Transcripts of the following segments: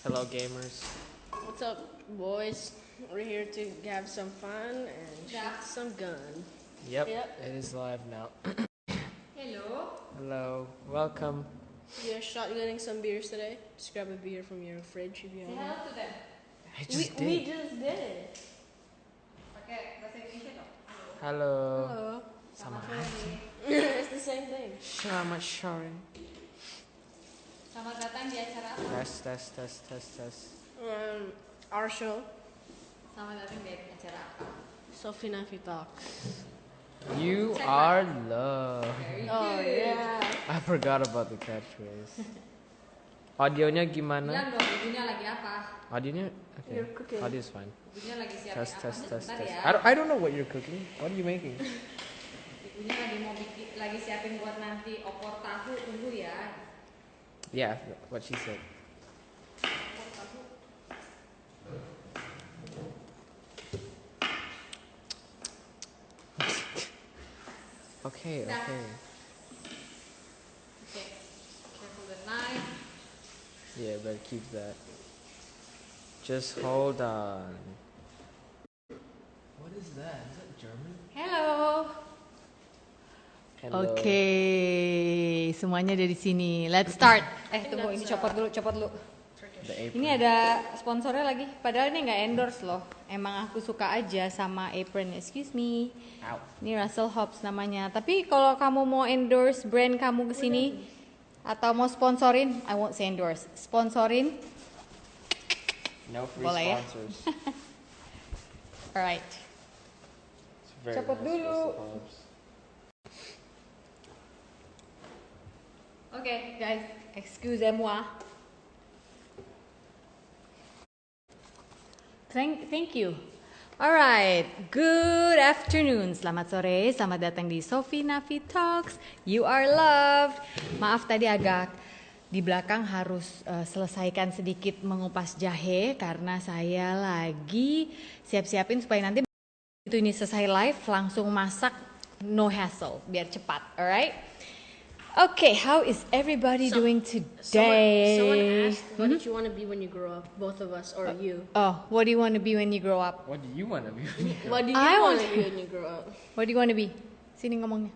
Hello, gamers. What's up, boys? We're here to have some fun and shoot some gun. Yep, Yep. it is live now. Hello. Hello, welcome. You guys shotgunning some beers today? Just grab a beer from your fridge if you Say have hello one. to them. I just We did. just did. Pakai bahasa Indonesia dong. Hello. Hello. Sama It's the same thing. Selamat sore. Selamat datang di acara apa? Tes. Our show, Selamat datang di acara apa? Sophie Nafi Talks. You are love. Very Oh good. yeah. I forgot about the catchphrase. Audionya Bilang gimana? dong ibunya lagi apa? Audionya? Okay. You're cooking. Audio is fine. Ibunya lagi siapin Test, apa? test, test, Bentar test. ya. I don't know what you're cooking. What are you making? Ibunya lagi siapin buat nanti opor tahu, tunggu ya. Yeah, what she said. Opor tahu. Okay. Okay, careful the knife. Yeah, better keep that. Just hold on. What is that? Is that German? Hello. Hello. Oke, semuanya ada di sini. Let's start. Tunggu, ini copot dulu. The apron. Ini ada sponsornya lagi. Padahal ini nggak endorse loh. Emang aku suka aja sama apron. Excuse me. Ow. Ini Russell Hobbs namanya. Tapi kalau kamu mau endorse brand kamu kesini atau mau sponsorin, I won't say endorse. Sponsorin, No free Boleh ya? sponsors. alright. It's very Cepet nice, dulu. Russell Hobbs. Oke, guys, excusez-moi. Thank you. Alright, good afternoon. Selamat sore, selamat datang di Sophie Nafi Talks. You are loved. Maaf tadi agak di belakang harus selesaikan sedikit mengupas jahe karena saya lagi siap-siapin supaya nanti itu ini selesai live langsung masak, no hassle, biar cepat. Alright. Okay, how is everybody doing today? Someone asked, what did you want to be when you grow up? Both of us or you? Oh, what do you want to be when you grow up? What do you want to be? What do you I want want- to be when you grow up? What do you want to be? Sini ngomongnya.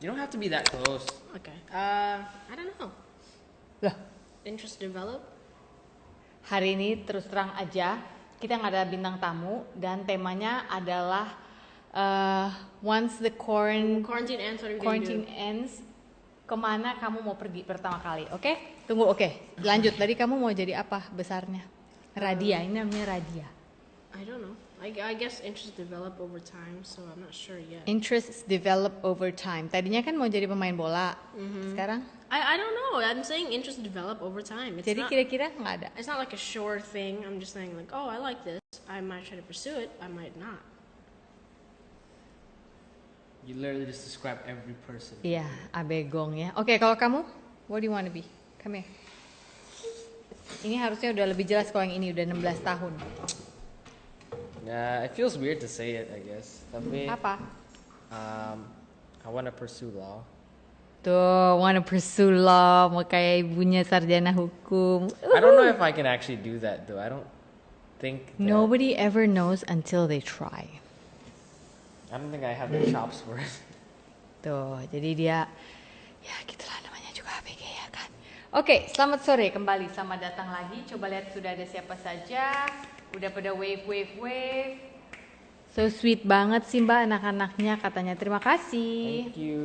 You don't have to be that close. Okay. I don't know. Loh, Interest develop? hari ini terus terang aja kita nggak ada bintang tamu dan temanya adalah once the Quarantine ends, what are we gonna quarantine do? ends, kemana kamu mau pergi pertama kali? Oke? Tunggu, oke. Lanjut. Tadi kamu mau jadi apa besarnya? Radia, ini namanya Radia. I don't know. I guess interests develop over time, so I'm not sure yet. Interests develop over time. Tadinya kan mau jadi pemain bola. Sekarang? I don't know. I'm saying interests develop over time. It's Jadi not, kira-kira nggak ada. it's not like a sure thing. I'm just saying like, oh, I like this. I might try to pursue it. I might not. You literally just describe every person. Iya, abegong ya. Oke, kalau kamu, what do you want to be? Come here. Ini harusnya udah lebih jelas kalau yang ini udah 16 tahun. Yeah, it feels weird to say it, I guess. Tapi, Apa? I want to pursue law. Tuh, wanna pursue law, mau kayak ibunya sarjana hukum. I don't know if I can actually do that though. I don't think. Nobody ever knows until they try. I don't think I have the chops for it. Tuh, jadi dia, ya gitulah namanya juga ABG ya kan. Oke, selamat sore kembali, selamat datang lagi. Coba lihat sudah ada siapa saja. Udah pada wave. So sweet banget sih mbak anak-anaknya katanya. Terima kasih. Thank you.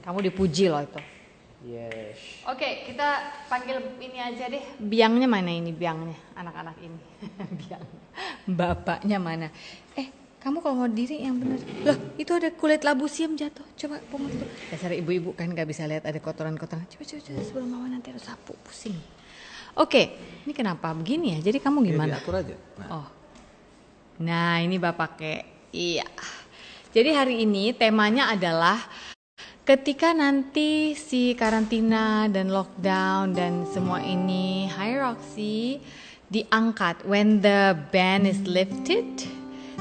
Kamu dipuji loh itu. Yes. Oke, kita panggil ini aja deh. Biangnya mana ini biangnya? Anak-anak ini. Biang. Bapaknya mana? Kamu kalau mau diri yang benar. Loh, itu ada kulit labu siam jatuh. Coba pungut tuh. Dasar ibu-ibu kan nggak bisa lihat ada kotoran-kotoran. Coba sebelum mama nanti harus sapu, pusing. Oke, ini kenapa begini ya? Jadi kamu gimana? Ya, diatur aja. Nah, Oh. Nah, ini Bapak pakai. Iya. Jadi hari ini temanya adalah ketika nanti si karantina dan lockdown dan semua ini hierarchy diangkat, when the ban is lifted,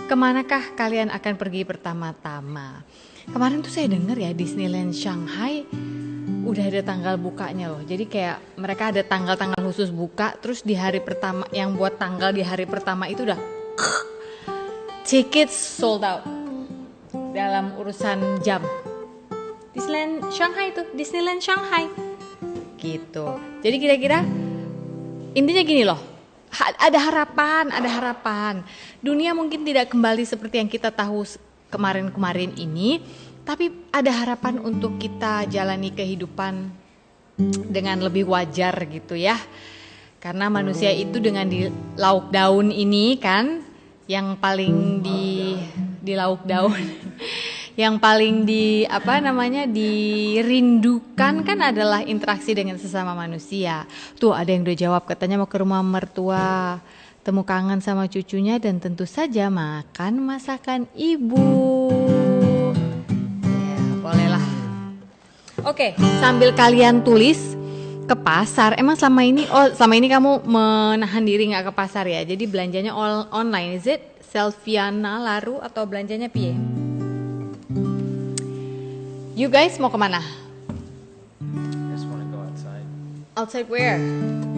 kemanakah kalian akan pergi pertama-tama? Kemarin tuh saya dengar ya Disneyland Shanghai udah ada tanggal bukanya loh. Jadi kayak mereka ada tanggal-tanggal khusus buka, terus di hari pertama yang buat tanggal di hari pertama itu udah tickets sold out dalam urusan jam. Disneyland Shanghai gitu. Jadi kira-kira intinya gini loh, ada harapan. Dunia mungkin tidak kembali seperti yang kita tahu kemarin-kemarin ini, tapi ada harapan untuk kita jalani kehidupan dengan lebih wajar gitu ya. Karena manusia itu dengan di lockdown ini kan, yang paling di lockdown, yang paling dirindukan kan adalah interaksi dengan sesama manusia. Tuh ada yang udah jawab, katanya mau ke rumah mertua, temu kangen sama cucunya, dan tentu saja makan masakan ibu. Bolehlah. Oke, sambil kalian tulis ke pasar. Emang selama ini kamu menahan diri nggak ke pasar ya? Jadi belanjanya online, is it? Selviana Laru atau belanjanya piye? You guys mau kemana? Just want to go outside. Outside where?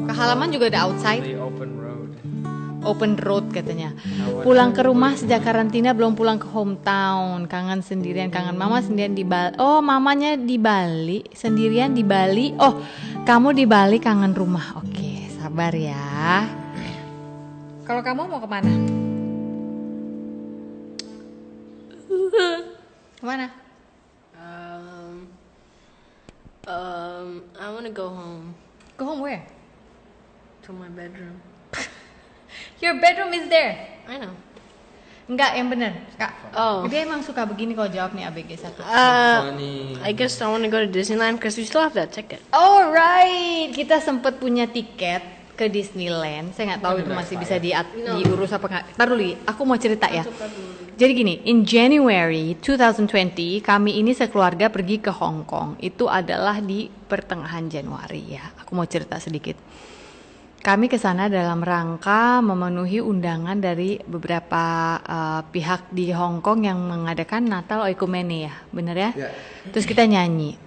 Ke halaman juga ada outside. The open road. Open road katanya. Pulang ke rumah sejak karantina, belum pulang ke hometown. Kangen sendirian, kangen mama sendirian di Bali. Oh, mamanya di Bali, sendirian di Bali. Oh, kamu di Bali kangen rumah. Oke, sabar ya. Kalau kamu mau kemana? Kemana? I want to go home Go home where? to my bedroom. Your bedroom is there. I know. Enggak, yang bener Kak. Oh. Dia emang suka begini kalau jawab nih ABG 1. Funny. I guess I want to go to Disneyland because we still have that ticket. Alright, kita sempat punya tiket ke Disneyland. Saya nggak tahu itu masih bisa diurus apa nggak. Ntar dulu, aku mau cerita ya. Jadi gini, in January 2020 kami ini sekeluarga pergi ke Hong Kong. Itu adalah di pertengahan Januari ya. Aku mau cerita sedikit. Kami ke sana dalam rangka memenuhi undangan dari beberapa pihak di Hong Kong yang mengadakan Natal Oikumene ya, bener ya? Yeah. Terus kita nyanyi.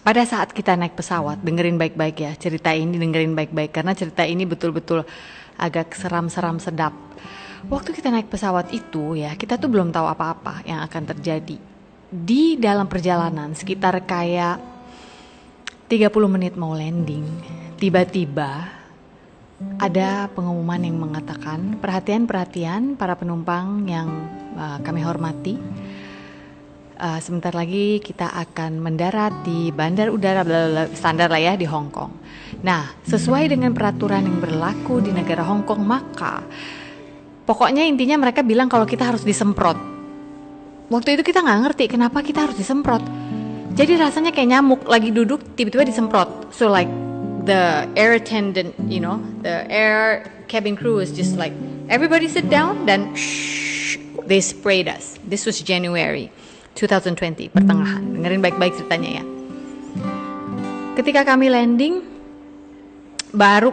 Pada saat kita naik pesawat, dengerin baik-baik ya, cerita ini dengerin baik-baik karena cerita ini betul-betul agak seram-seram sedap. Waktu kita naik pesawat itu ya, kita tuh belum tahu apa-apa yang akan terjadi. Di dalam perjalanan sekitar kayak 30 menit mau landing, tiba-tiba ada pengumuman yang mengatakan perhatian para penumpang yang kami hormati. Sebentar lagi kita akan mendarat di bandar udara standar lah ya di Hong Kong. Nah, sesuai dengan peraturan yang berlaku di negara Hong Kong, maka pokoknya intinya mereka bilang kalau kita harus disemprot. Waktu itu kita nggak ngerti kenapa kita harus disemprot. Jadi rasanya kayak nyamuk lagi duduk tiba-tiba disemprot. So like the air attendant, you know, the air cabin crew is just like everybody sit down, then shh, they sprayed us. This was January 2020 pertengahan. Dengerin baik-baik ceritanya ya. Ketika kami landing,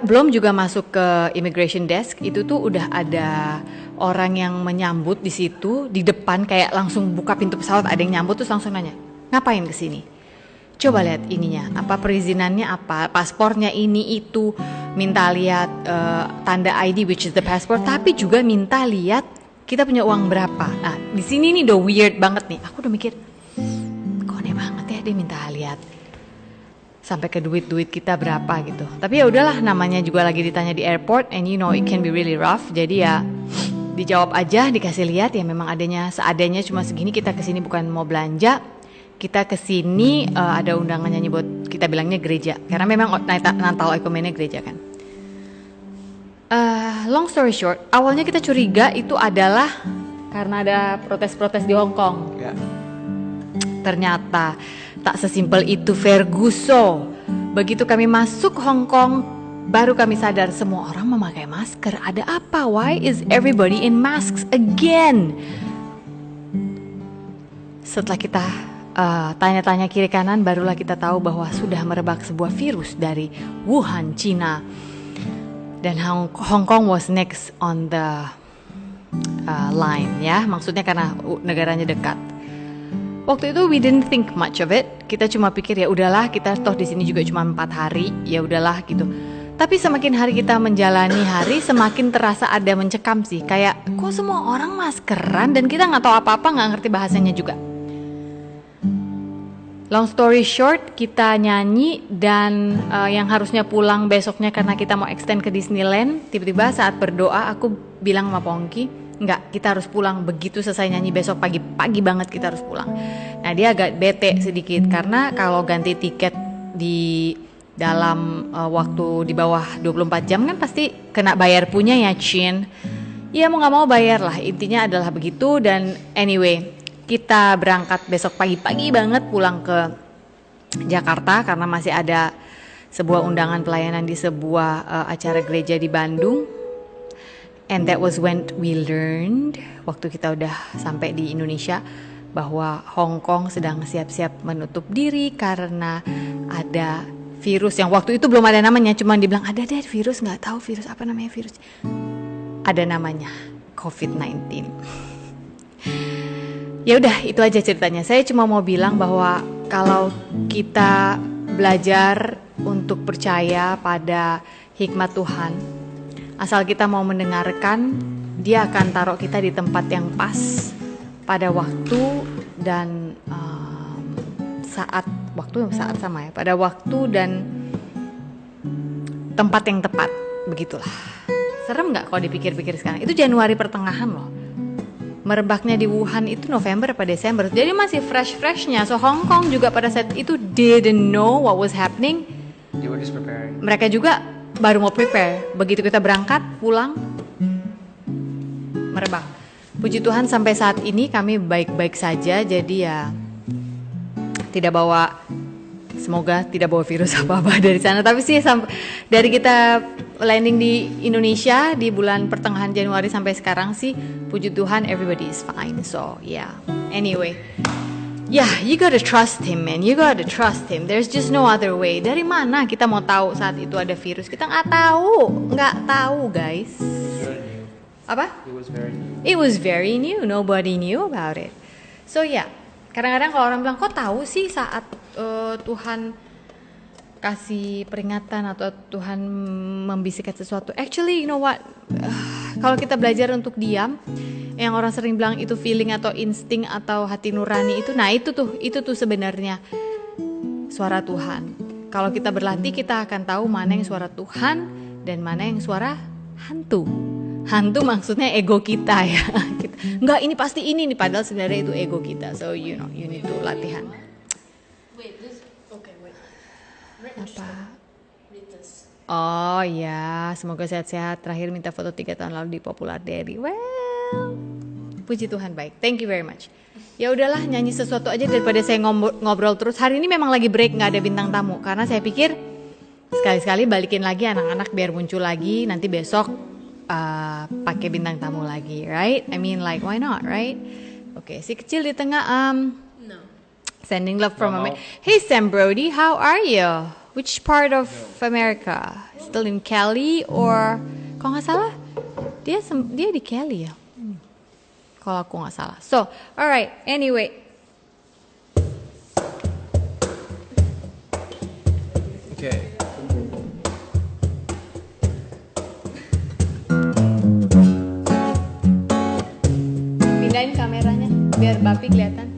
belum juga masuk ke immigration desk, itu tuh udah ada orang yang menyambut di situ di depan, kayak langsung buka pintu pesawat, ada yang nyambut terus langsung nanya, ngapain kesini? Coba lihat ininya, apa perizinannya, apa paspornya ini itu, minta lihat tanda ID which is the passport, tapi juga minta lihat kita punya uang berapa. Nah, di sini nih udah weird banget nih. Aku udah mikir, kok aneh banget ya dia minta lihat sampai ke duit kita berapa gitu. Tapi ya udahlah, namanya juga lagi ditanya di airport and you know it can be really rough. Jadi ya dijawab aja, dikasih lihat ya memang seadanya cuma segini, kita kesini bukan mau belanja. Kita kesini ada undangan nyanyi buat, kita bilangnya gereja. Karena memang Natal Oikumene gereja kan. Long story short, awalnya kita curiga itu adalah karena ada protes-protes di Hong Kong. Yeah. Ternyata tak sesimpel itu, Ferguso. Begitu kami masuk Hong Kong, baru kami sadar semua orang memakai masker. Ada apa? Why is everybody in masks again? Setelah kita tanya-tanya kiri kanan, barulah kita tahu bahwa sudah merebak sebuah virus dari Wuhan, China. Dan Hong Kong was next on the line ya, maksudnya karena negaranya dekat. waktu itu we didn't think much of it. Kita cuma pikir ya udahlah, kita toh di sini juga cuma 4 hari, ya udahlah gitu. Tapi semakin hari kita menjalani hari, semakin terasa ada mencekam sih. Kayak kok semua orang maskeran dan kita nggak tahu apa-apa, nggak ngerti bahasanya juga. Long story short, kita nyanyi dan yang harusnya pulang besoknya karena kita mau extend ke Disneyland. Tiba-tiba saat berdoa aku bilang sama Pongki, enggak, kita harus pulang begitu selesai nyanyi besok pagi banget kita harus pulang. Nah dia agak bete sedikit karena kalau ganti tiket di dalam waktu di bawah 24 jam kan pasti kena bayar punya ya Chin. Ya mau gak mau bayar lah, intinya adalah begitu. Dan anyway, kita berangkat besok pagi-pagi banget pulang ke Jakarta karena masih ada sebuah undangan pelayanan di sebuah acara gereja di Bandung. And that was when we learned, waktu kita udah sampai di Indonesia, bahwa Hong Kong sedang siap-siap menutup diri karena ada virus yang waktu itu belum ada namanya, cuma dibilang ada deh virus, nggak tahu virus apa namanya virus. Ada namanya COVID-19. Ya udah, itu aja ceritanya. Saya cuma mau bilang bahwa kalau kita belajar untuk percaya pada hikmat Tuhan, asal kita mau mendengarkan, dia akan taruh kita di tempat yang pas pada waktu dan saat sama ya, pada waktu dan tempat yang tepat, begitulah. Serem nggak kalau dipikir-pikir sekarang? Itu Januari pertengahan loh. Merebaknya di Wuhan itu November apa Desember, jadi masih fresh-freshnya. So Hong Kong juga pada saat itu didn't know what was happening. They were just preparing. Mereka juga baru mau prepare. Begitu kita berangkat pulang, merebak. Puji Tuhan sampai saat ini kami baik-baik saja. Jadi ya tidak bawa, semoga tidak bawa virus apa-apa dari sana. Tapi sih dari kita landing di Indonesia di bulan pertengahan Januari sampai sekarang sih, puji Tuhan everybody is fine. So yeah, anyway, yeah, you gotta trust him man, you gotta trust him. There's just no other way. Dari mana kita mau tahu saat itu ada virus? Kita nggak tahu guys. Apa? It was very new. Nobody knew about it. So yeah, kadang-kadang kalau orang bilang kok tahu sih saat Tuhan kasih peringatan atau Tuhan membisikkan sesuatu. Actually, you know what? Kalau kita belajar untuk diam, yang orang sering bilang itu feeling atau insting atau hati nurani itu, nah itu tuh sebenarnya suara Tuhan. Kalau kita berlatih, kita akan tahu mana yang suara Tuhan dan mana yang suara hantu. Hantu maksudnya ego kita ya. Enggak, ini pasti ini nih, padahal sebenarnya itu ego kita. So you know, you need to latihan. Wait. Apa? Oh ya, semoga sehat-sehat. Terakhir minta foto 3 tahun lalu di Popular Dairy. Well, puji Tuhan baik. Thank you very much. Ya udahlah, nyanyi sesuatu aja daripada saya ngobrol terus. Hari ini memang lagi break, nggak ada bintang tamu karena saya pikir sekali-sekali balikin lagi anak-anak biar muncul lagi. Nanti besok pakai bintang tamu lagi, right? I mean like why not, right? Oke, si kecil di tengah No. Sending love from America. Hey Sam Brody, how are you? Which part of America? Still in Cali or kalau nggak salah dia di Cali ya? Kalau aku nggak salah. So, alright. Anyway. Okay. Pindahin kameranya biar Bapi kelihatan.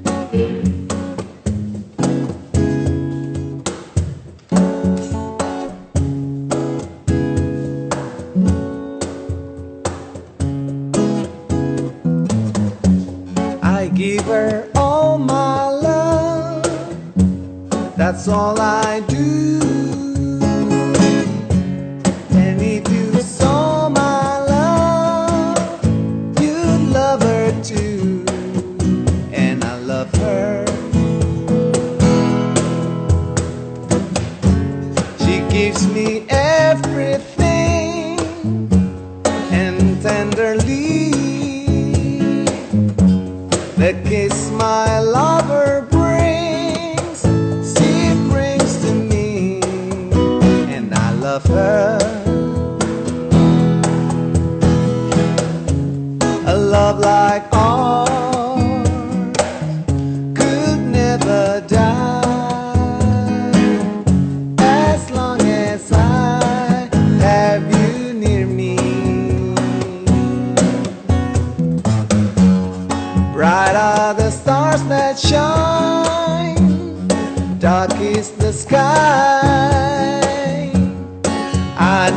I give her all my love, that's all I do. And if you saw my love, you'd love her too. And I love her. She gives me everything, and tenderly the kiss my lover brings, she brings to me, and I love her. A love like ours could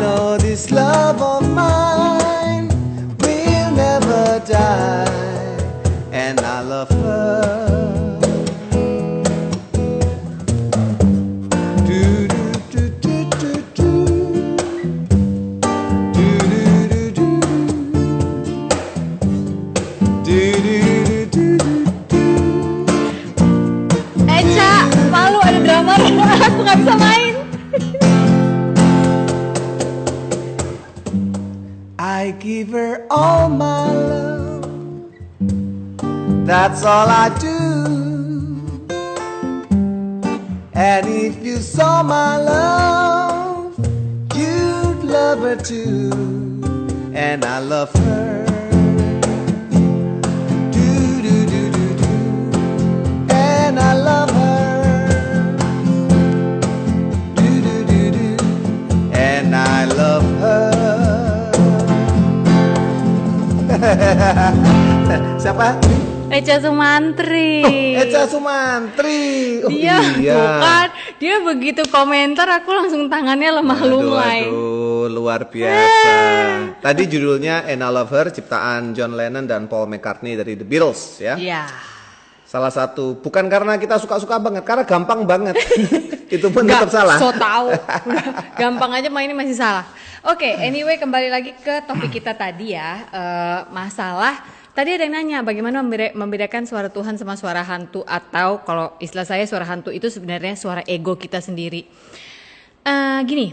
know this love of mine will never die, and I love her. Do, do, do, do, do, do. Do, do, do, do. Do, do, do, do, do. Eca, malu ada drummer. Aku nggak bisa main. I give her all my love, that's all I do. And if you saw my love, you'd love her too. And I love her. Do, do, do, do, do. And I love her. Do, do, do, do. And I love her. Siapa? Eca Sumantri. Eca Sumantri. Oh, Dia iya. tuh kan, dia begitu komentar aku langsung tangannya lemah lumai. Aduh, luar biasa. Tadi judulnya And I Love Her, ciptaan John Lennon dan Paul McCartney dari The Beatles ya. Iya. Salah satu, bukan karena kita suka-suka banget, karena gampang banget. Itu pun Nggak, tetap salah. so tahu. Udah, gampang aja mainnya masih salah. Oke, anyway kembali lagi ke topik kita tadi ya. Masalah, tadi ada yang nanya bagaimana membedakan suara Tuhan sama suara hantu. Atau kalau istilah saya suara hantu itu sebenarnya suara ego kita sendiri. Gini,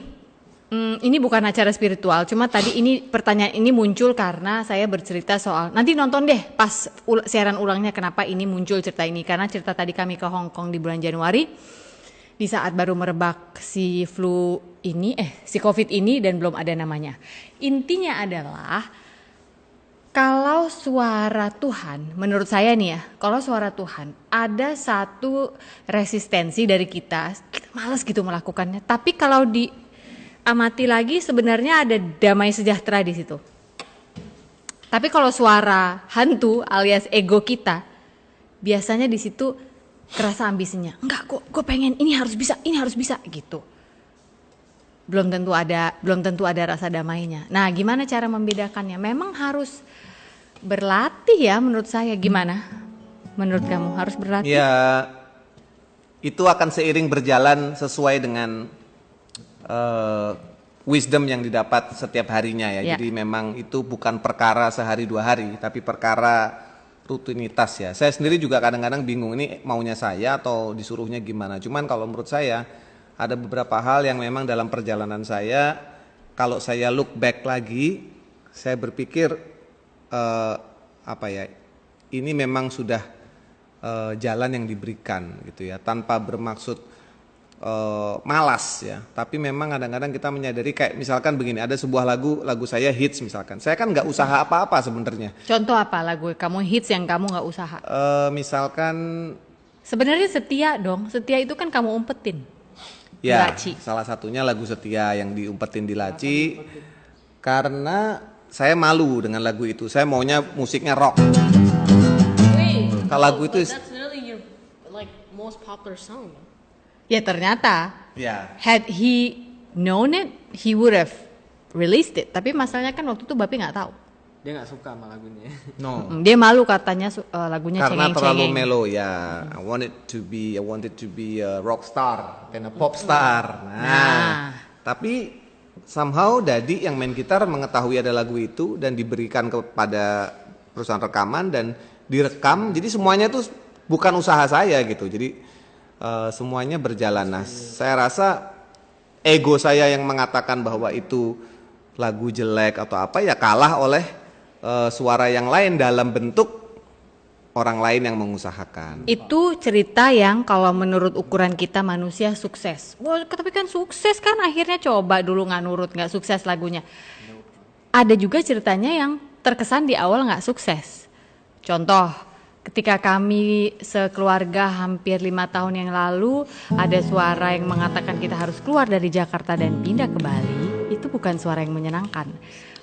ini bukan acara spiritual. Cuma tadi ini pertanyaan ini muncul karena saya bercerita soal, nanti nonton deh pas siaran ulangnya kenapa ini muncul cerita ini. Karena cerita tadi kami ke Hong Kong di bulan Januari. Di saat baru merebak si flu ini, si COVID ini dan belum ada namanya. Intinya adalah kalau suara Tuhan, menurut saya nih ya, kalau suara Tuhan ada satu resistensi dari kita malas gitu melakukannya. Tapi kalau diamati lagi sebenarnya ada damai sejahtera di situ. Tapi kalau suara hantu alias ego kita, biasanya di situ kerasa ambisinya, enggak gue pengen ini harus bisa gitu. Belum tentu ada rasa damainya. Nah, gimana cara membedakannya? Memang harus berlatih ya menurut saya. Gimana? Menurut kamu harus berlatih? Ya, itu akan seiring berjalan sesuai dengan wisdom yang didapat setiap harinya ya. Ya. Jadi memang itu bukan perkara sehari dua hari, tapi perkara rutinitas ya. Saya sendiri juga kadang-kadang bingung ini maunya saya atau disuruhnya gimana. Cuman kalau menurut saya ada beberapa hal yang memang dalam perjalanan saya, kalau saya look back lagi, saya berpikir ini memang sudah jalan yang diberikan gitu ya, tanpa bermaksud malas ya. Tapi memang kadang-kadang kita menyadari kayak misalkan begini, ada sebuah lagu saya hits misalkan. Saya kan nggak usaha apa-apa sebenarnya. Contoh apa lagu kamu hits yang kamu nggak usaha? Misalkan sebenarnya Setia dong. Setia itu kan kamu umpetin. Ya, Laci. salah satunya lagu Setia yang diumpetin di Laci. Karena saya malu dengan lagu itu. Saya maunya musiknya rock. Kalau lagu itu that's really your like most popular song. Ya ternyata, ya. had he known it, he would have released it. Tapi masalahnya kan waktu itu Bapi nggak tahu. Dia nggak suka sama lagunya. No. Dia malu katanya lagunya Karena terlalu cengeng-cengeng. melo ya. I wanted to be a rock star dan a pop star. Nah, tapi somehow Dadi yang main gitar mengetahui ada lagu itu dan diberikan kepada perusahaan rekaman dan direkam. Jadi semuanya itu bukan usaha saya gitu. Jadi semuanya berjalan. Nah, saya rasa ego saya yang mengatakan bahwa itu lagu jelek atau apa ya kalah oleh suara yang lain dalam bentuk orang lain yang mengusahakan. Itu cerita yang kalau menurut ukuran kita manusia sukses. Wah, tapi kan sukses kan akhirnya coba dulu nggak nurut, nggak sukses lagunya. Ada juga ceritanya yang terkesan di awal nggak sukses. Contoh, ketika kami sekeluarga hampir 5 tahun yang lalu ada suara yang mengatakan kita harus keluar dari Jakarta dan pindah ke Bali, itu bukan suara yang menyenangkan.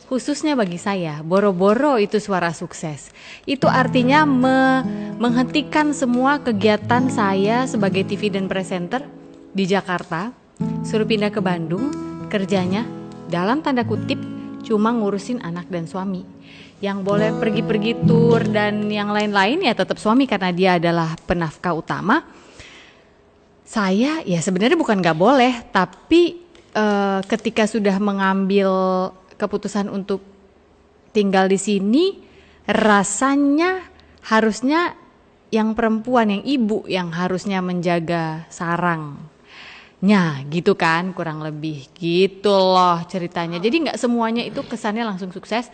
Khususnya bagi saya, boro-boro itu suara sukses. Itu artinya menghentikan semua kegiatan saya sebagai TV dan presenter di Jakarta, suruh pindah ke Bandung, kerjanya dalam tanda kutip cuma ngurusin anak dan suami. Yang boleh pergi-pergi tur dan yang lain-lain ya tetap suami karena dia adalah penafkah utama. Saya ya sebenarnya bukan gak boleh, tapi ketika sudah mengambil keputusan untuk tinggal di sini, rasanya harusnya yang perempuan, yang ibu yang harusnya menjaga sarangnya gitu kan, kurang lebih gitu loh ceritanya. Jadi gak semuanya itu kesannya langsung sukses,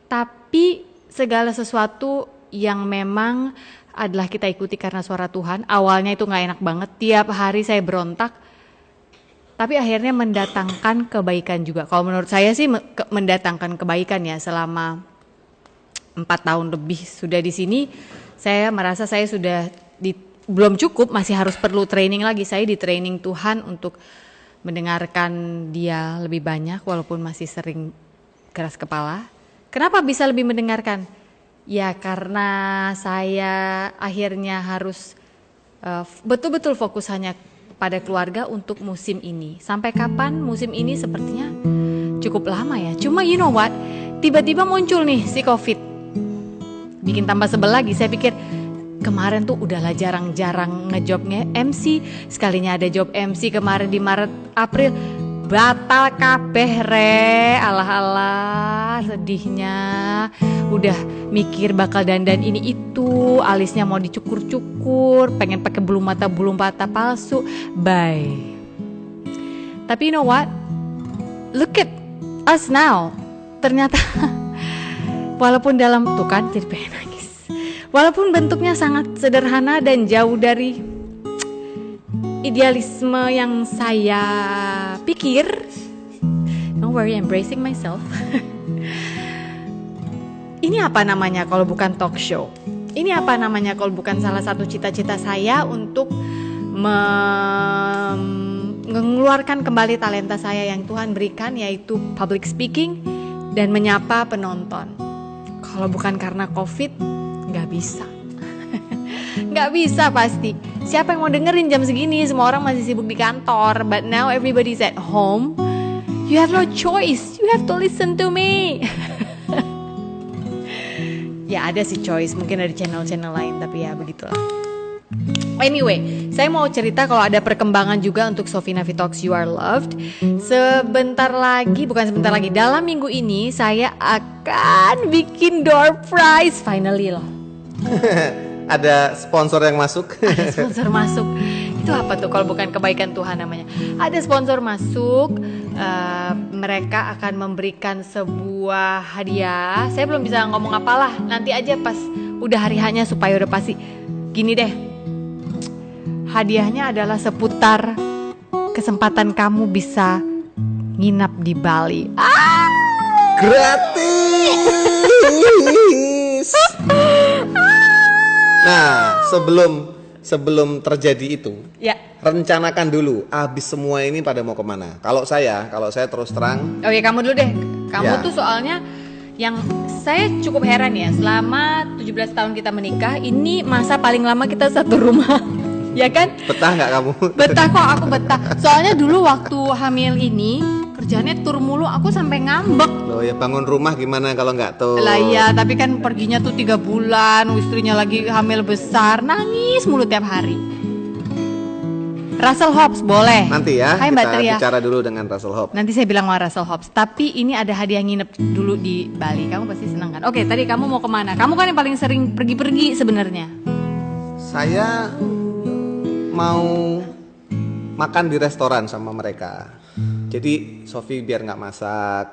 tapi segala sesuatu yang memang adalah kita ikuti karena suara Tuhan. Awalnya itu gak enak banget, tiap hari saya berontak, tapi akhirnya mendatangkan kebaikan juga. Kalau menurut saya sih mendatangkan kebaikan ya. Selama 4 tahun lebih sudah di sini, saya merasa saya sudah belum cukup, masih harus perlu training lagi. Saya di training Tuhan untuk mendengarkan Dia lebih banyak walaupun masih sering keras kepala. Kenapa bisa lebih mendengarkan? Ya karena saya akhirnya harus betul-betul fokus hanya pada keluarga untuk musim ini. Sampai kapan musim ini sepertinya cukup lama ya. Cuma you know what, tiba-tiba muncul nih si COVID. Bikin tambah sebel lagi. Saya pikir kemarin tuh udahlah jarang-jarang ngejobnya MC. Sekalinya ada job MC kemarin di Maret April, batal kabeh re. Alah sedihnya. Udah mikir bakal dandan ini itu, alisnya mau dicukur-cukur, pengen pakai bulu mata palsu. Bye. Tapi you know what? Look at us now. Ternyata walaupun dalam tuh kan jadi pengen nangis. Walaupun bentuknya sangat sederhana dan jauh dari idealisme yang saya pikir. Don't worry, embracing myself. Ini apa namanya kalau bukan talk show? Ini apa namanya kalau bukan salah satu cita-cita saya untuk mengeluarkan kembali talenta saya yang Tuhan berikan, yaitu public speaking dan menyapa penonton. Kalau bukan karena COVID, gak bisa. Gak bisa pasti. Siapa yang mau dengerin jam segini? Semua orang masih sibuk di kantor. But now everybody's at home. You have no choice. You have to listen to me. Ya ada sih choice, mungkin ada channel-channel lain, tapi ya begitulah. Anyway, saya mau cerita kalau ada perkembangan juga untuk Sophie Nafi Talks You Are Loved. Bukan sebentar lagi, dalam minggu ini saya akan bikin door prize finally loh. Ada sponsor yang masuk. Ada sponsor masuk. Itu apa tuh kalau bukan kebaikan Tuhan namanya. Ada sponsor masuk. Mereka akan memberikan sebuah hadiah. Saya belum bisa ngomong apalah. Nanti aja pas udah hari hanya supaya udah pasti. Gini deh, hadiahnya adalah seputar kesempatan kamu bisa nginap di Bali. Gratis. Nah, sebelum terjadi itu, ya, rencanakan dulu. Abis semua ini pada mau kemana? Kalau saya terus terang. Oh ya, kamu dulu deh. Kamu tuh soalnya yang saya cukup heran ya. Selama 17 tahun kita menikah, ini masa paling lama kita satu rumah. Ya kan? Betah nggak kamu? Betah kok, aku betah. Soalnya dulu waktu hamil ini kerjaannya tur mulu, aku sampai ngambek. Loh ya, bangun rumah gimana kalau nggak tur? Lah iya, tapi kan perginya tuh 3 bulan, istrinya lagi hamil besar, nangis mulu tiap hari. Russell Hobbs boleh. Nanti ya, Hai, kita bicara dulu dengan Russell Hobbs. Nanti saya bilang sama Russell Hobbs. Tapi ini ada hadiah nginep dulu di Bali. Kamu pasti senang kan? Oke, tadi kamu mau kemana? Kamu kan yang paling sering pergi-pergi sebenarnya. Saya mau makan di restoran sama mereka. Jadi Sophie biar nggak masak,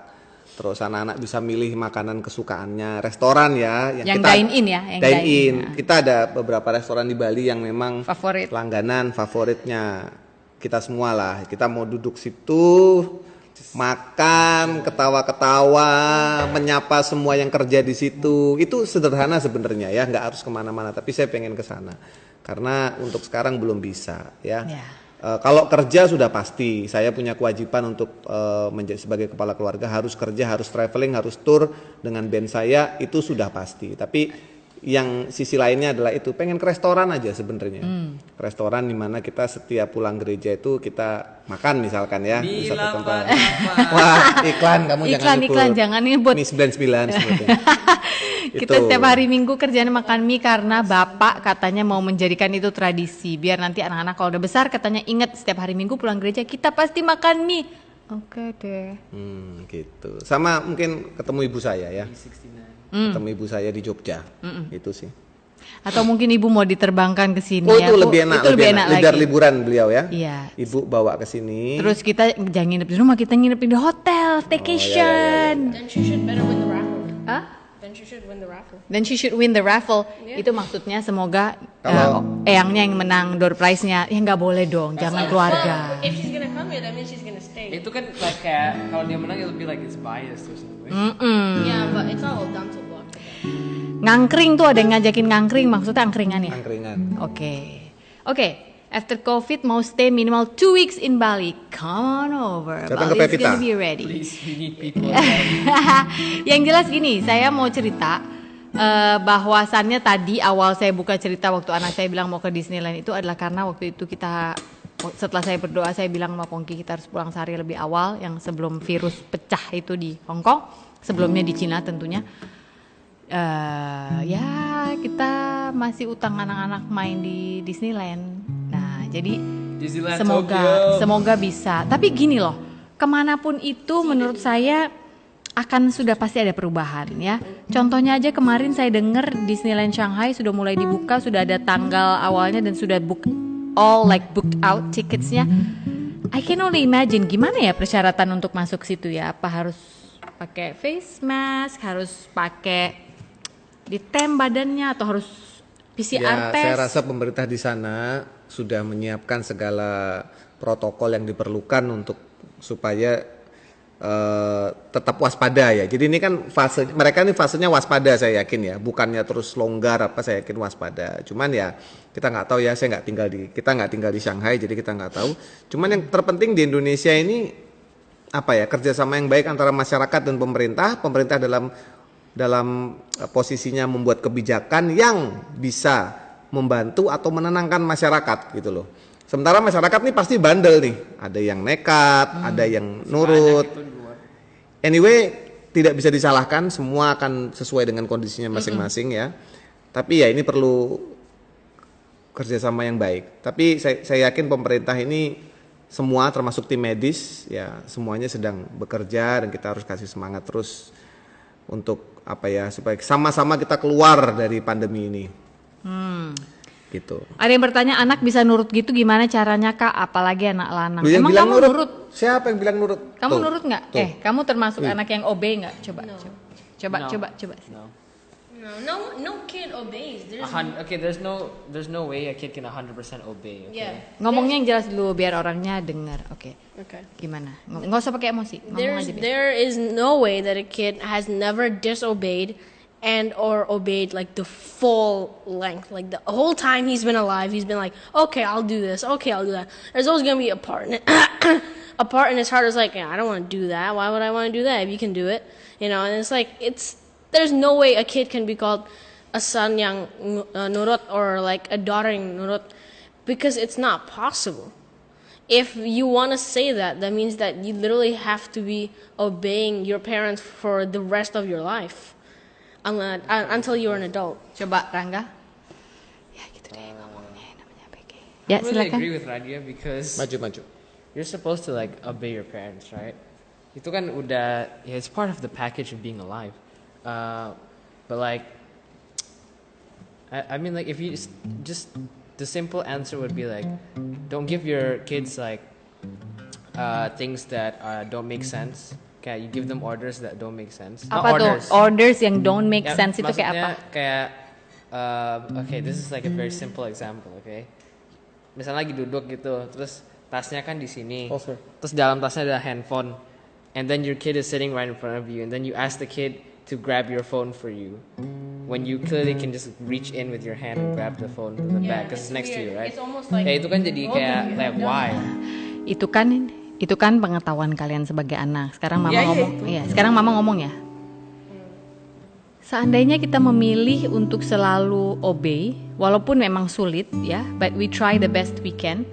terus anak-anak bisa milih makanan kesukaannya. Restoran ya, yang dine in ya, yang dine in. Kita ada beberapa restoran di Bali yang memang favorit, langganan, favoritnya kita semua lah. Kita mau duduk situ, makan, ketawa-ketawa, menyapa semua yang kerja di situ. Itu sederhana sebenarnya ya, nggak harus kemana-mana. Tapi saya pengen ke sana karena untuk sekarang belum bisa ya. Kalau kerja sudah pasti, saya punya kewajiban untuk menjadi sebagai kepala keluarga, harus kerja, harus traveling, harus tour dengan band saya, itu sudah pasti. Tapi yang sisi lainnya adalah itu pengen ke restoran aja sebenarnya. Restoran di mana kita setiap pulang gereja itu kita makan misalkan ya di satu tempat. Wah, iklan kamu jangan lupa. Iklan jangan nyebut. Mie 99 sebetulnya. Kita setiap hari Minggu kerjaan makan mie karena bapak katanya mau menjadikan itu tradisi. Biar nanti anak-anak kalau udah besar katanya ingat setiap hari Minggu pulang gereja kita pasti makan mie. Oke deh. Gitu. Sama mungkin ketemu ibu saya ya. Ketemu ibu saya di Jogja. Itu sih. Atau mungkin ibu mau diterbangkan ke sini ya. Itu lebih enak, lebih enak lagi. Liburan beliau ya. Iya. Ibu bawa ke sini. Terus kita jangan nginep di rumah, kita nginep di hotel, staycation. Then she should better win the raffle. Hah? Then she should win the raffle. Then she should win the raffle. Yeah. Itu maksudnya semoga Kalau- eyangnya yang menang door prize-nya. Ya nggak boleh dong, jangan keluarga. Well, if she's gonna come here, that means she's gonna stay. Itu kan like kayak kalau dia menang it'll be like it's biased or something. Yeah, but it's all down to luck. Ngangkring tuh ada yang ngajakin ngangkring, maksudnya angkringan ya? Angkringan. Oke. After COVID mau stay minimal 2 weeks in Bali. Come on over. Datang ke Bali's Pepita. gonna be ready. Please, we need people. Yang jelas gini, saya mau cerita bahwasannya tadi awal saya buka cerita waktu anak saya bilang mau ke Disneyland itu adalah karena waktu itu kita setelah saya berdoa saya bilang sama Pongki kita harus pulang sehari lebih awal yang sebelum virus pecah itu di Hong Kong, sebelumnya di Cina tentunya. Ya kita masih utang anak-anak main di Disneyland. Nah jadi Disneyland semoga Tokyo. bisa. Tapi gini loh, kemanapun itu menurut saya akan sudah pasti ada perubahan ya. Contohnya aja kemarin saya dengar Disneyland Shanghai sudah mulai dibuka, sudah ada tanggal awalnya dan sudah booked booked out ticketsnya. I can only imagine gimana ya persyaratan untuk masuk situ ya. Apa harus pakai face mask, harus pakai ditem badannya atau harus PCR Ya, test? saya rasa pemerintah di sana sudah menyiapkan segala protokol yang diperlukan untuk supaya tetap waspada ya. Jadi ini kan mereka ini fasenya waspada saya yakin ya, bukannya terus longgar apa saya yakin waspada. Cuman ya kita nggak tahu ya, kita nggak tinggal di Shanghai jadi kita nggak tahu. Cuman yang terpenting di Indonesia ini apa ya, kerjasama yang baik antara masyarakat dan pemerintah dalam posisinya membuat kebijakan yang bisa membantu atau menenangkan masyarakat gitu loh. Sementara masyarakat nih pasti bandel nih, ada yang nekat, ada yang nurut. Anyway, tidak bisa disalahkan, semua akan sesuai dengan kondisinya masing-masing ya. Tapi ya ini perlu kerjasama yang baik. Tapi saya yakin pemerintah ini semua termasuk tim medis ya semuanya sedang bekerja dan kita harus kasih semangat terus untuk apa ya supaya sama-sama kita keluar dari pandemi ini. Gitu. Ada yang bertanya anak bisa nurut gitu gimana caranya Kak? Apalagi anak lanang. Lu yang Emang bilang kamu nurut? Siapa yang bilang nurut? Kamu Tuh, nurut nggak? tuh. Kamu termasuk anak yang OB nggak? Coba. No. Coba. No kid obeys. There's no way a kid can 100% obey. Okay? Yeah. Ngomongnya yang jelas dulu biar orangnya dengar. Oke. Okay. Gimana? Nggak usah pakai emosi. Ngomong aja. Bi. There is no way that a kid has never disobeyed and or obeyed like the full length, like the whole time he's been alive. He's been like, okay, I'll do this. Okay, I'll do that. There's always gonna be a part in it. A part in his heart is like, yeah, I don't want to do that. Why would I want to do that if you can do it? You know, and it's like there's no way a kid can be called a son yang nurut or like a daughter yang nurut because it's not possible. If you want to say that means that you literally have to be obeying your parents for the rest of your life until you're an adult. Coba Rangga. Ya gitu deh ngomongnya namanya PG. Ya I really silakan. agree with Radia because Maju. you're supposed to like obey your parents, right? Itu kan udah, it's part of the package of being alive. But like, I mean like if you just the simple answer would be like, don't give your kids like things that don't make sense. Kayak you give them orders that don't make sense. Not Apa tuh? orders. Orders yang don't make Ya, sense itu kayak apa? maksudnya kayak okay, this is like a very simple example, okay? Misalnya lagi duduk gitu, terus tasnya kan di sini, Okay. terus dalam tasnya ada handphone, and then your kid is sitting right in front of you, and then you ask the kid to grab your phone for you, when you clearly can just reach in with your hand and grab the phone to the back because it's next to you, right? It's almost like Ya itu kan jadi kayak like why? Itu kan pengetahuan kalian sebagai anak. Sekarang mama Iya, iya, ngomong. itu. Iya, sekarang mama ngomong ya. seandainya kita memilih untuk selalu obey, walaupun memang sulit ya, but we try the best we can.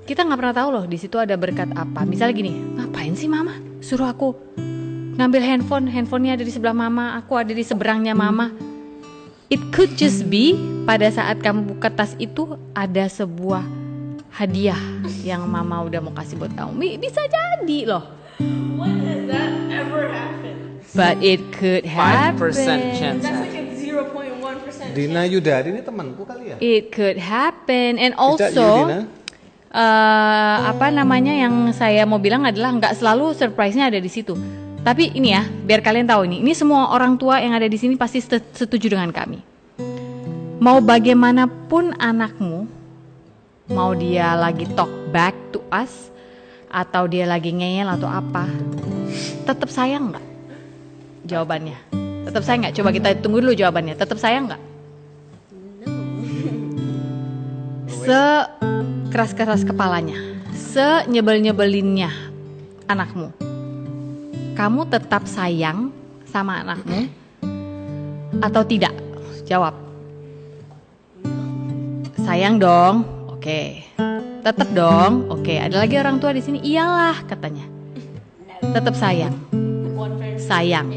Kita nggak pernah tahu loh di situ ada berkat apa. Misalnya gini, ngapain sih mama suruh aku ngambil handphonenya ada di sebelah mama, aku ada di seberangnya mama. It could just be pada saat kamu buka tas itu ada sebuah hadiah yang mama udah mau kasih buat kamu. Bisa jadi loh. When has that ever happened? But it could 5% happen. chance. That's like a 0.1% Dina Yudari ini temanku kali ya. It could happen. And Tidak, also Dina. apa namanya yang saya mau bilang adalah nggak selalu surprise-nya ada di situ. Tapi ini ya, biar kalian tahu ini semua orang tua yang ada di sini pasti setuju dengan kami. Mau bagaimanapun anakmu, mau dia lagi talk back to us, atau dia lagi ngeyel atau apa, tetap sayang nggak? Jawabannya, tetap sayang nggak? Coba kita tunggu dulu jawabannya. Tetap sayang nggak? Sekeras-keras kepalanya, senyebel-nyebelinnya anakmu, kamu tetap sayang sama anakmu atau tidak? Jawab. Sayang dong. Oke. Tetap dong. Oke. Ada lagi orang tua di sini? Iyalah katanya. Tetap sayang. Sayang.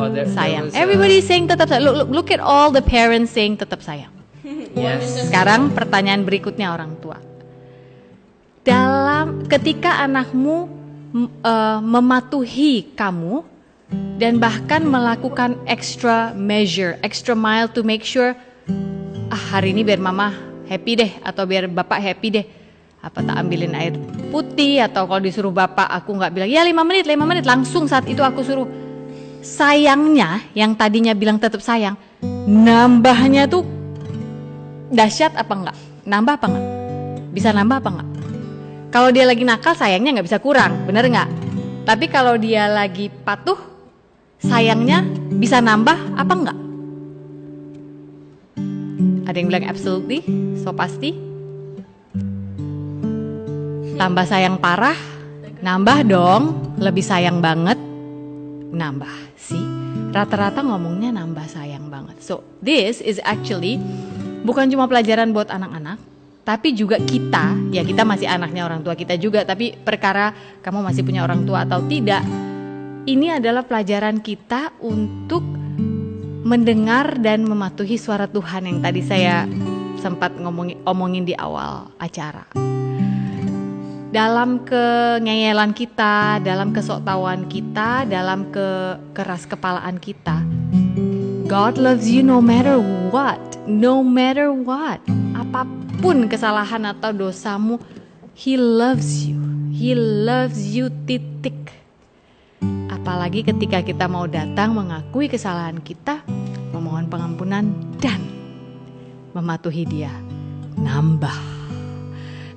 Oh, there Sayang. was, Everybody saying tetap sayang. Look at all the parents saying tetap sayang. yes. Sekarang pertanyaan berikutnya orang tua. Ketika anakmu mematuhi kamu dan bahkan melakukan extra measure, extra mile to make sure hari ini biar mama happy deh atau biar bapak happy deh. Apa tak ambilin air putih atau kalau disuruh bapak aku nggak bilang ya 5 menit langsung saat itu aku suruh. Sayangnya yang tadinya bilang tetap sayang, nambahnya tuh dahsyat apa enggak? Nambah apa enggak? Bisa nambah apa enggak? Kalau dia lagi nakal sayangnya nggak bisa kurang, bener nggak? Tapi kalau dia lagi patuh, sayangnya bisa nambah apa enggak? Ada yang bilang absolutely, so pasti. Tambah sayang parah, nambah dong, lebih sayang banget, nambah sih. Rata-rata ngomongnya nambah sayang banget. So this is actually bukan cuma pelajaran buat anak-anak, tapi juga kita, ya kita masih anaknya orang tua kita juga, tapi perkara kamu masih punya orang tua atau tidak, ini adalah pelajaran kita untuk mendengar dan mematuhi suara Tuhan yang tadi saya sempat omongin di awal acara. Dalam kengeyelan kita, dalam kesoktauan kita, dalam keras kepalaan kita, God loves you no matter what, no matter what. Apapun kesalahan atau dosamu, He loves you titik. Apalagi ketika kita mau datang mengakui kesalahan kita, memohon pengampunan dan mematuhi Dia, nambah.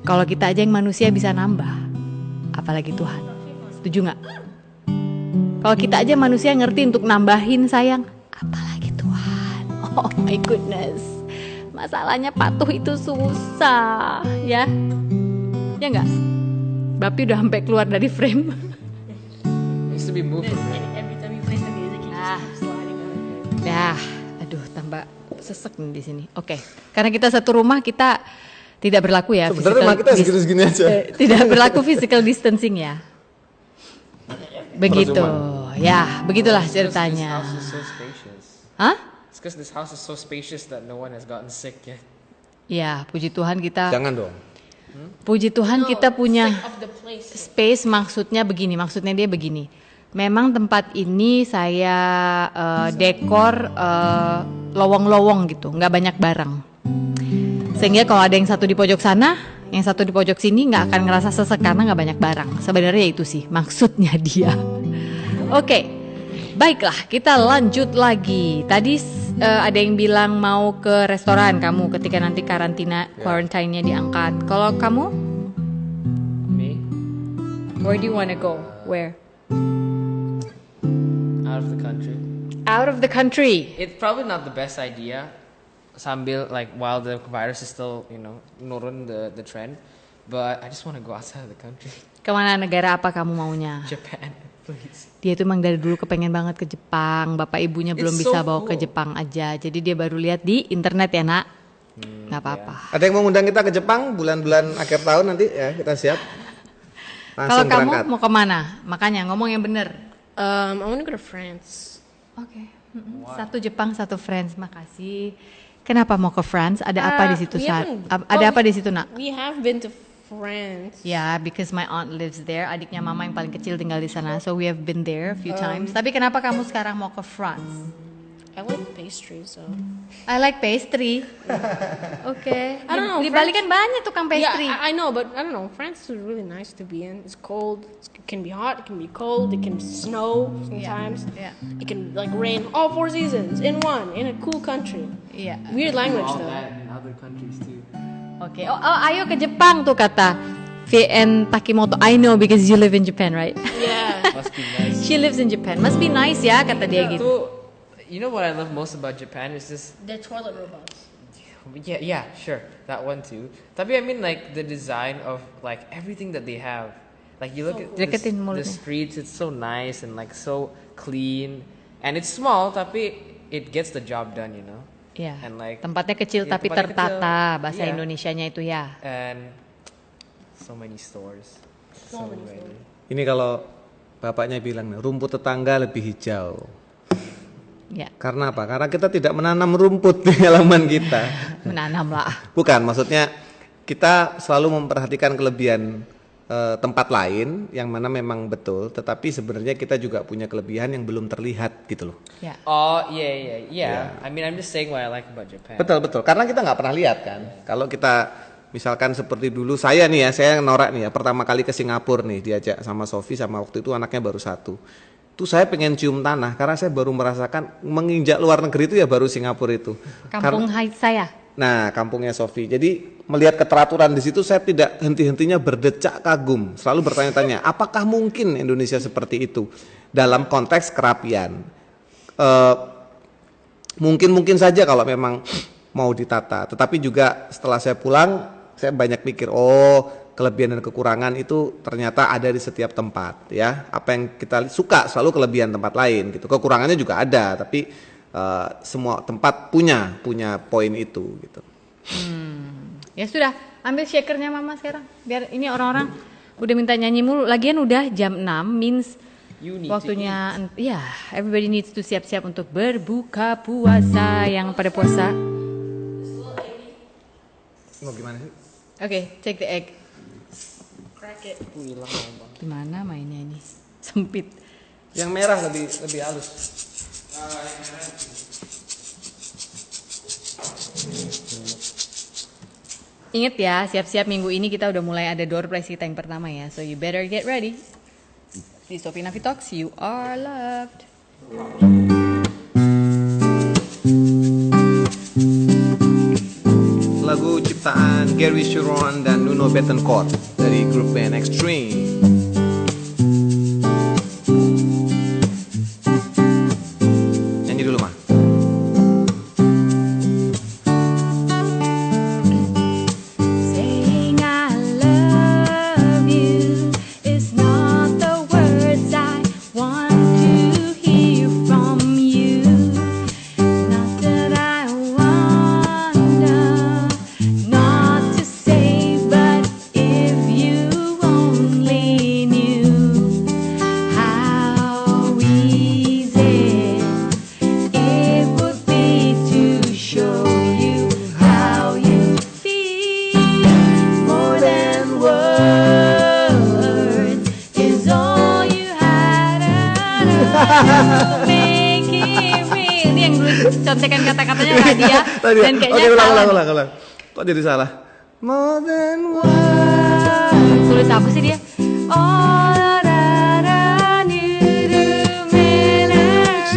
Kalau kita aja yang manusia bisa nambah, apalagi Tuhan. Setuju gak? Kalau kita aja manusia ngerti untuk nambahin sayang, apalagi Tuhan. Oh my goodness. Masalahnya patuh itu susah, ya? Ya nggak? Bapi udah sampai keluar dari frame. Needs to be moved from there. Every time you play the music, he just keeps sliding out. Dah, aduh tambah sesek nih di sini. Oke, karena kita satu rumah kita tidak berlaku ya. Sebenarnya rumah kita segini-segini aja. Tidak berlaku physical distancing ya. Begitu, ya begitulah This ceritanya. house is so spacious. Hah? It's because this house is so spacious that no one has gotten sick yet. Ya, puji Tuhan kita. Jangan dong. Puji Tuhan kita punya Sick of the place. space, maksudnya dia begini. Memang tempat ini saya dekor lowong-lowong gitu, nggak banyak barang. Sehingga kalau ada yang satu di pojok sana, yang satu di pojok sini nggak akan ngerasa sesek karena nggak banyak barang. Sebenarnya itu sih maksudnya dia. Oke, baiklah kita lanjut lagi. Tadi ada yang bilang mau ke restoran kamu ketika nanti quarantine-nya diangkat. Kalau kamu, Me? where do you wanna go? Where? Out of the country. Out of the country. It's probably not the best idea. Sambil while the virus is still nurun the trend, but I just want to go outside of the country. Kemana negara apa kamu maunya? Japan. Dia tuh emang dari dulu kepengen banget ke Jepang. Bapak ibunya belum It's bisa so bawa ke cool. Jepang aja. Jadi dia baru lihat di internet ya nak. Nggak apa-apa. Ada yang mau ngundang kita ke Jepang bulan-bulan akhir tahun nanti ya, kita siap. Kalau Langsung kamu berangkat. mau kemana? Makanya ngomong yang bener. I want to go to France. Oke. Satu Jepang, satu France. Makasih. Kenapa mau ke France? Ada apa di situ We saat? haven't- Ada apa di situ nak? We have been to France. Ya, because my aunt lives there. Adiknya mama yang paling kecil tinggal di sana. So we have been there a few times. Tapi kenapa kamu sekarang mau ke France? I like pastry, so. I like pastry. Oke. I don't know, Di Bali kan banyak tukang pastry. Yeah, I know, but I don't know. France is really nice to be in. It's cold. It can be hot. It can be cold. It can snow sometimes. Yeah. It can like rain all 4 seasons in one in a cool country. Iya. Weird language All though. that in other countries too. Oke. Oh, ayo ke Jepang tuh kata VN Takimoto. I know because you live in Japan, right? Yeah. Must be nice. She lives in Japan. Must be nice ya kata dia gitu. So, you know what I love most about Japan is this. They're toilet robots. Yeah, sure, that one too. Tapi I mean like the design of like everything that they have. Like you look at Deketin the mulutnya. streets, it's so nice and like so clean, and it's small tapi it gets the job done, you know. Iya. And like Tempatnya kecil iya, tapi tempatnya tertata. kecil. Bahasa Iya. Indonesianya itu ya. And so many stores. So many. Ini kalau bapaknya bilang rumput tetangga lebih hijau. Ya. Karena apa? Karena kita tidak menanam rumput di halaman kita. Menanam lah. Bukan, maksudnya kita selalu memperhatikan kelebihan tempat lain yang mana memang betul, tetapi sebenarnya kita juga punya kelebihan yang belum terlihat gitu loh. Ya. Oh yeah. I mean I'm just saying what I like about Japan. Betul, karena kita nggak pernah lihat kan. Kalau kita misalkan seperti dulu saya nih ya, saya norak nih ya, pertama kali ke Singapura nih diajak sama Sofi, sama waktu itu anaknya baru 1. Itu saya pengen cium tanah karena saya baru merasakan menginjak luar negeri itu ya baru Singapura itu. Kampung saya. Nah, kampungnya Sofi. Jadi melihat keteraturan di situ saya tidak henti-hentinya berdecak kagum, selalu bertanya-tanya, apakah mungkin Indonesia seperti itu dalam konteks kerapian? Mungkin saja kalau memang mau ditata. Tetapi juga setelah saya pulang, saya banyak mikir, kelebihan dan kekurangan itu ternyata ada di setiap tempat, ya. Apa yang kita suka selalu kelebihan tempat lain, gitu. Kekurangannya juga ada, tapi semua tempat punya poin itu gitu. Ya sudah, ambil shakernya mama sekarang. Biar ini orang-orang udah minta nyanyi mulu. Lagian udah jam 6 means You need waktunya ya, everybody needs to siap-siap untuk berbuka puasa yang pada puasa. Mau gimana sih? Oke, take the egg. Crack it. Gimana mainnya ini? Sempit. Yang merah lebih halus. Ingat ya, siap-siap minggu ini kita udah mulai ada door prize kita yang pertama ya. So you better get ready. Di Sofi Nafi Talks, you are loved. Lagu ciptaan Gary Sharon dan Nuno Bettencourt dari grup band Extreme. Nyanyi dulu mah. Saying I love you is not the words I want to hear from you. Not that I wonder not to say, but if you only knew how easy it would be to show you how you feel. More than words is all you had to make it real. Ini yang dulu contekan kata-katanya Radia dan kayaknya salah. ulang. Kok jadi salah? More than words. Tulis apa sih dia? All that I knew to manage,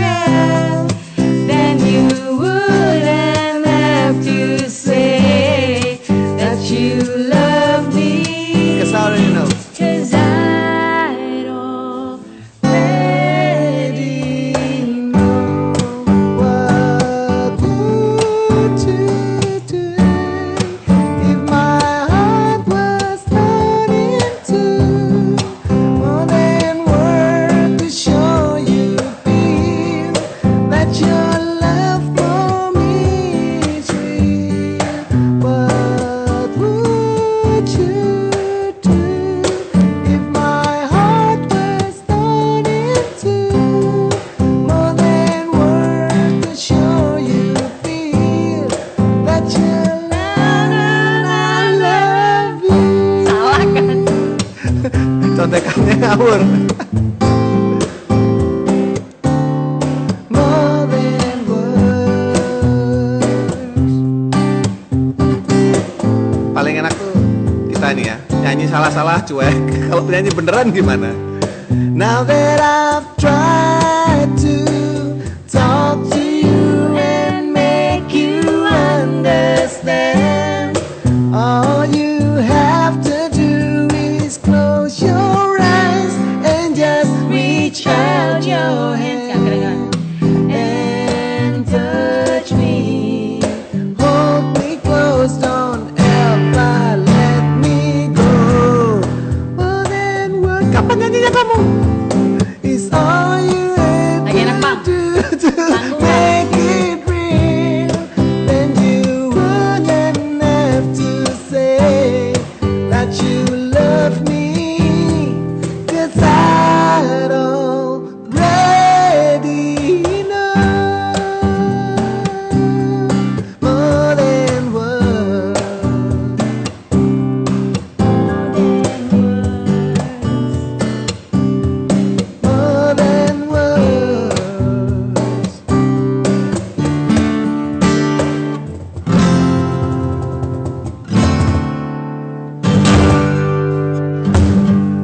then you wouldn't have to say that you love me. Cause I already know. 'Cause I'd already know. What would you do if my heart was torn in two? ngawur. More than words. Paling enak tuh kita nih ya, nyanyi salah-salah cuek. Kalau nyanyi beneran gimana? Now that I've tried to talk to you and make you understand, all you have to do is close your eyes and just reach out your hand and touch me, hold me close, don't ever let me go. More than words. Kapan nyanyinya kamu? Is all you Lagi enak, ever Bang. do to Tanggung, make it real. Then you wouldn't have to say that you love me, 'cause I'd already know more than words. More than words.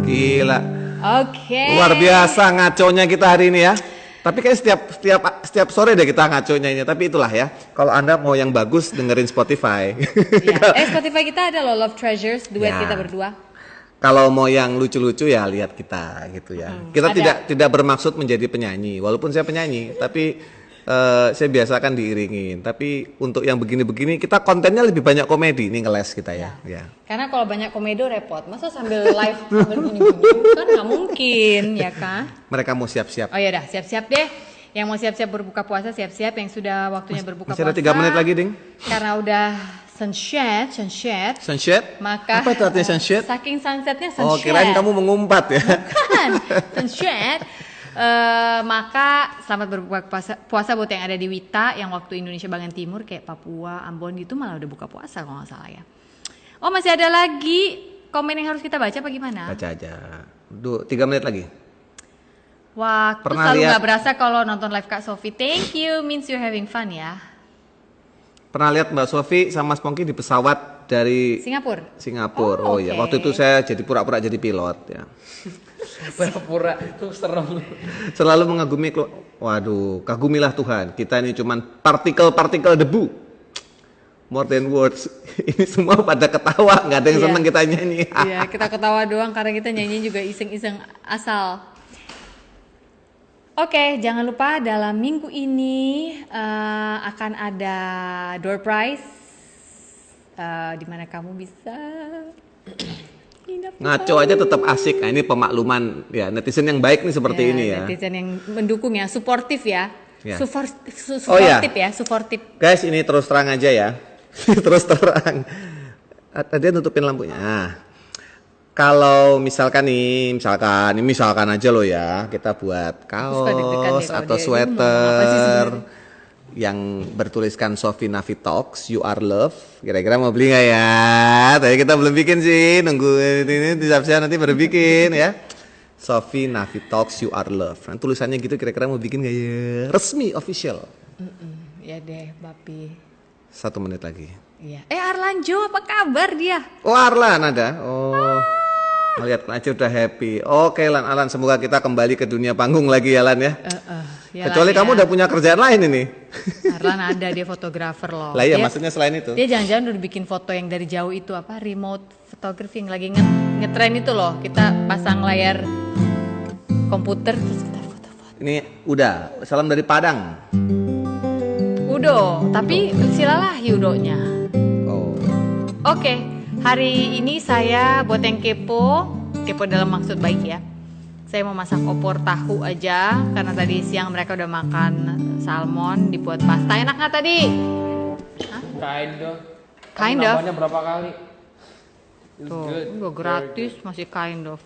Gila, Oke. luar biasa ngaconya kita hari ini ya. Tapi kayak setiap sore deh kita ngaconya ini. Tapi itulah ya. Kalau Anda mau yang bagus dengerin Spotify. Ya. Spotify kita ada loh, Love Treasures, duet Ya. kita berdua. Kalau mau yang lucu-lucu ya lihat kita gitu ya. Kita ada. tidak bermaksud menjadi penyanyi. Walaupun saya penyanyi, tapi saya biasakan diiringin. Tapi untuk yang begini-begini kita kontennya lebih banyak komedi. Ini ngeles kita ya. Ya. Karena kalau banyak komedo repot. Masa sambil live sambil bunyi-bunyi kan nggak mungkin, ya kan? Mereka mau siap-siap. Oh ya udah, siap-siap deh. Yang mau siap-siap berbuka puasa, siap-siap. Yang sudah waktunya berbuka Masih puasa. ada 3 menit lagi, Ding. Karena udah sunset. Sunset? Maka Apa itu artinya sunset? saking sunsetnya sunset. Oh, kirain kamu mengumpat ya. Kan, sunset. Maka selamat berbuka puasa buat yang ada di Wita, yang waktu Indonesia bagian timur kayak Papua, Ambon gitu malah udah buka puasa kalau nggak salah ya. Oh masih ada lagi komen yang harus kita baca apa gimana? Baca aja. 3 menit lagi. Waktu Pernah selalu lihat- nggak berasa kalau nonton live Kak Sofi. Thank you, means you're having fun ya. Pernah lihat Mbak Sofi sama Mas Pongki di pesawat dari Singapura. Singapura. Oh, Oh, iya, oke. waktu itu saya jadi pura-pura jadi pilot ya. Pura-pura tuh serem. Selalu mengagumi waduh, kagumilah Tuhan. Kita ini cuman partikel-partikel debu. More than words. Ini semua pada ketawa, nggak ada yang Iya. seneng kita nyanyi. Iya, kita ketawa doang karena kita nyanyi juga iseng-iseng asal. Oke, jangan lupa dalam minggu ini akan ada door prize di mana kamu bisa Ngaco aja tetap asik. Nah, ini pemakluman ya netizen yang baik nih seperti ini ya. Netizen yang mendukung ya, suportif ya. Ya. Suportif Oh, iya. ya, suportif. Guys, ini terus terang aja ya. Terus terang. Tadi nutupin lampunya. Nah, kalau misalkan aja loh ya, kita buat Suka deg-degan deh kaos kalau atau dia. Ini mau ngomong apa sih sweater sebenarnya? yang bertuliskan Sofi Nafi Talks, You Are Love. Kira-kira mau beli nggak ya? Tadi kita belum bikin sih, nunggu ini siap-siap nanti baru bikin ya. Sofi Nafi Talks, You Are Love. Nah, tulisannya gitu, kira-kira mau bikin nggak ya? Resmi, official. Ya deh, Bapi. 1 menit lagi. Iya. Arlanjo, apa kabar dia? Oh, Arlan ada. Oh. Melihat aja udah happy. Oke Lan, Alan, semoga kita kembali ke dunia panggung lagi ya Lan ya. Ya Kecuali lah, kamu ya. udah punya kerjaan lain ini. Arlan ada, dia fotografer loh. Lah iya, Dia- maksudnya selain itu. Dia jangan-jangan udah bikin foto yang dari jauh itu apa remote photography yang lagi ngetren itu loh. Kita pasang layar komputer terus kita foto-foto. Ini udah, salam dari Padang. Udo, tapi silalah Yudonya. Oh. Oke, hari ini saya buat yang kepo dalam maksud baik ya. Saya mau masak opor tahu aja karena tadi siang mereka udah makan salmon dibuat pasta. Enak nggak tadi? Kind of. Kind of. Nambahnya berapa kali? It's Tuh, good. udah gratis masih kind of.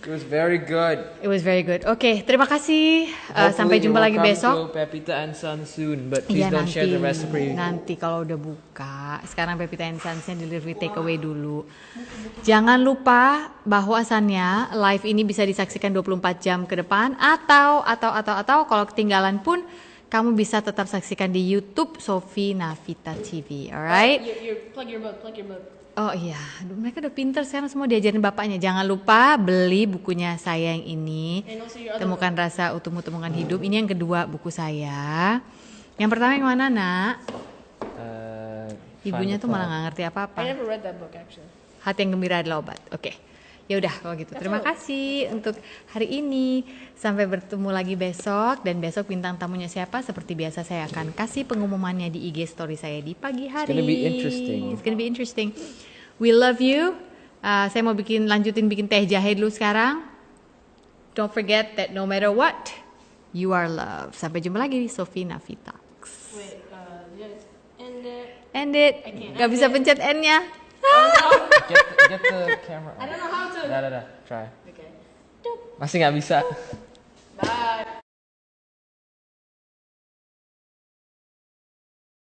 It was very good. It was very good. Oke, terima kasih. Sampai Hopefully jumpa you lagi will come besok. to Pepita and Son soon, but please Iya don't share the recipe. nanti kalau udah buka. Sekarang Pepita and Sons-nya delivery take away dulu. Jangan lupa bahwasannya live ini bisa disaksikan 24 jam ke depan atau kalau ketinggalan pun kamu bisa tetap saksikan di YouTube Sofi Navita TV. Alright? Plug your book. Oh iya, aduh, mereka udah pinter sekarang semua diajarin bapaknya. Jangan lupa beli bukunya saya yang ini. And also your other Temukan Rasa Utuhmu Temukan Hidup. Ini yang kedua buku saya. Yang pertama yang mana, Nak? Ibunya tuh malah nggak ngerti I apa-apa. never read that book actually. Hati yang gembira adalah obat. Oke. Ya udah kalau gitu. Terima kasih untuk hari ini. Sampai bertemu lagi besok, dan besok bintang tamunya siapa? Seperti biasa saya akan kasih pengumumannya di IG story saya di pagi hari. gonna be interesting. It's gonna be interesting. We love you. Saya mau lanjutin bikin teh jahe dulu sekarang. Don't forget that no matter what, you are loved. Sampai jumpa lagi di Sofi Navita. Wait, yes. End it. can't Gak end bisa it. pencet N-nya. Get the camera. I don't know how to. Dah, try. Okay. Masih nggak bisa. Bye.